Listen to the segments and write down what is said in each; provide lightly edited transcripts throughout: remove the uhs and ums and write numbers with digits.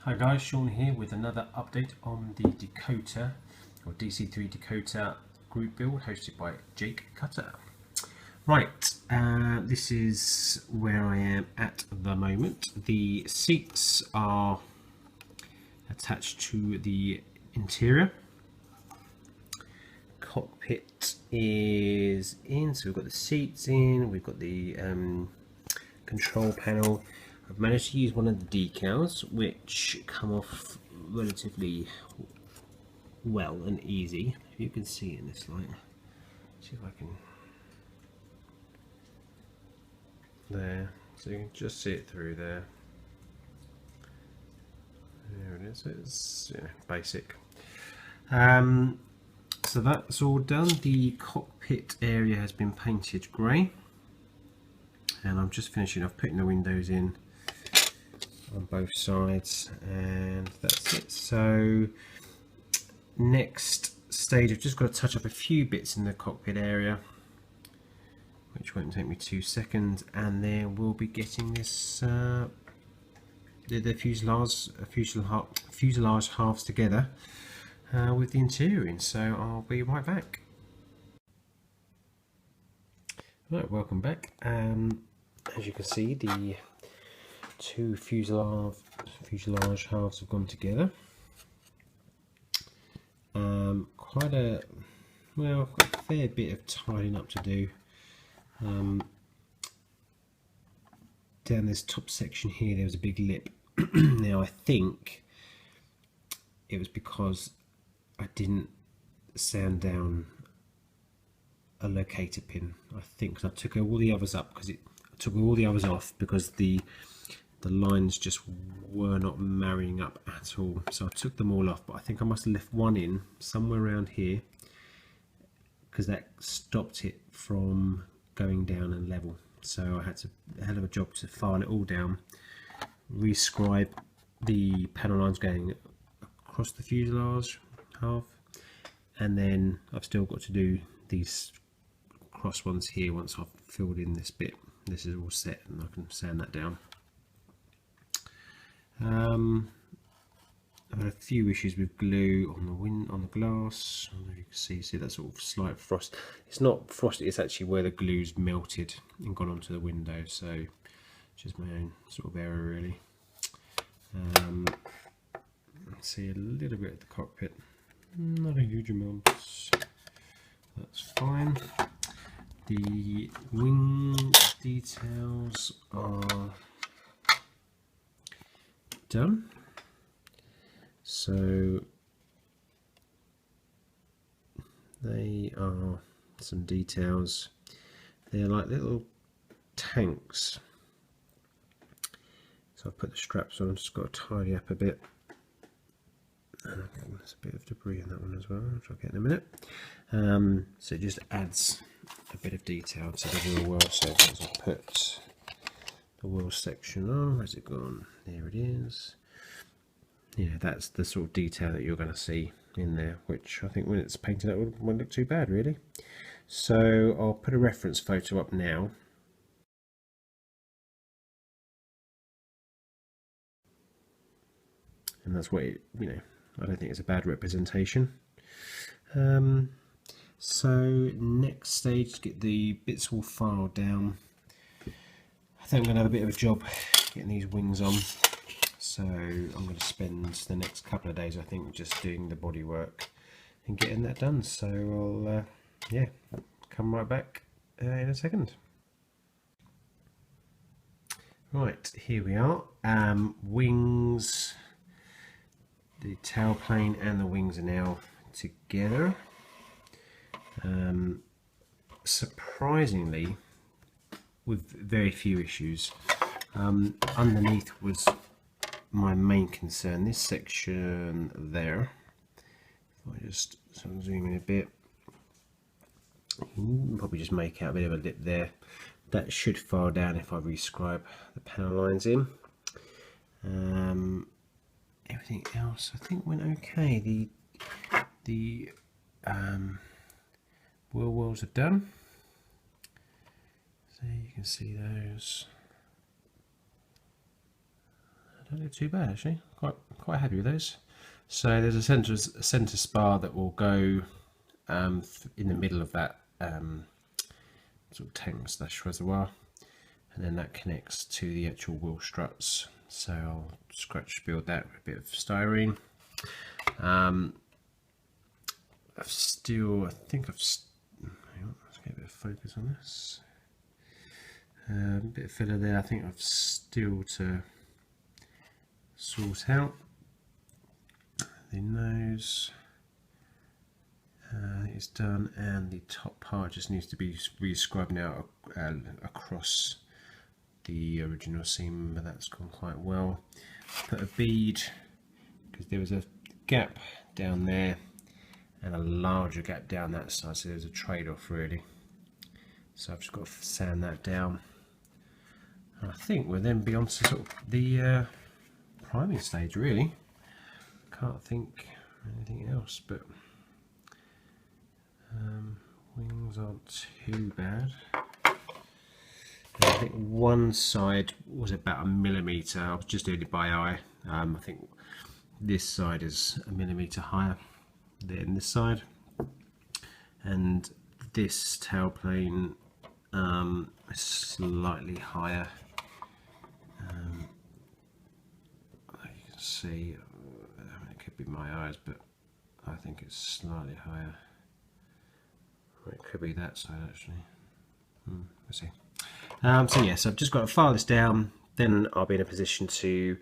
Hi guys, Sean here with another update on the Dakota or DC3 Dakota group build hosted by Jake Cutter. Right, this is where I am at the moment. The seats are attached to the interior. Cockpit is in, so we've got the seats in, we've got the control panel. I've managed to use one of the decals which come off relatively well and easy. If you can see it in this light, see if I can, there, so you can just see it through there. There it is. It's basic. So that's all done. The cockpit area has been painted grey, and I'm just finishing off putting the windows in on both sides, and that's it. So next stage, I've just got to touch up a few bits in the cockpit area, which won't take me 2 seconds, and then we'll be getting this the fuselage halves together with the interior in. So I'll be right back. Right, welcome back. As you can see, the two fuselage halves have gone together. Quite a fair bit of tidying up to do. Down this top section here, there was a big lip. Now I think it was because I didn't sand down a locator pin. I think because I took all the others up, because I took all the others off because the lines just were not marrying up at all. So I took them all off, but I think I must have left one in somewhere around here because that stopped it from going down and level. So I had a hell of a job to file it all down, rescribe the panel lines going across the fuselage half, and then I've still got to do these cross ones here once I've filled in this bit. This is all set and I can sand that down. I've had a few issues with glue on the glass. I don't know if you can see that sort of slight frost. It's not frosty, it's actually where the glue's melted and gone onto the window, so just my own sort of error really. See a little bit of the cockpit, not a huge amount, that's fine. The wing details are done. So they are some details. They're like little tanks. So I've put the straps on, I've just got to tidy up a bit. And there's a bit of debris in that one as well, which I'll get in a minute. So it just adds a bit of detail to the wheel well. So as I put the wheel section on, where's it gone? There it is. Yeah, that's the sort of detail that you're going to see in there, which I think when it's painted up won't look too bad really. So I'll put a reference photo up now. And that's what it, I don't think it's a bad representation. So next stage, to get the bits all filed down. I think I'm going to have a bit of a job getting these wings on. So I'm going to spend the next couple of days, I think, just doing the body work and getting that done. So I'll yeah, come right back in a second. Right, here we are. Wings, the tailplane and the wings are now together. Surprisingly, with very few issues. Underneath was my main concern. This section there, if I just zoom in a bit, probably just make out a bit of a lip there. That should file down if I rescribe the panel lines in. Everything else I think went okay. The wheel wells are done, so you can see those. don't do too bad actually. Quite happy with those. So there's a center spar that will go in the middle of that sort of tank slash reservoir, and then that connects to the actual wheel struts. So I'll scratch build that with a bit of styrene. I think hang on, let's get a bit of focus on this. A bit of filler there. I think I've still to sort out the nose. It's done, and the top part just needs to be re-scrubbed now across the original seam, but that's gone quite well. Put a bead because there was a gap down there and a larger gap down that side, so there's a trade-off really. So I've just got to sand that down. And I think we'll then be on to sort of the priming stage really. Can't think of anything else, but wings aren't too bad. And I think one side was about 1 millimetre. I was just doing it by eye. I think this side is 1 millimetre higher than this side, and this tail plane is slightly higher. You can see, it could be my eyes, but I think it's slightly higher. It could be that side actually. We'll see. So yes, I've just got to file this down, then I'll be in a position to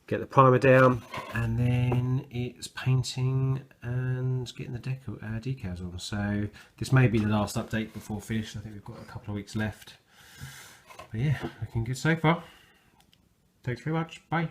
get the primer down, and then it's painting and getting the decals on. So this may be the last update before finish. I think we've got a couple of weeks left. But yeah, looking good so far. Thanks very much. Bye.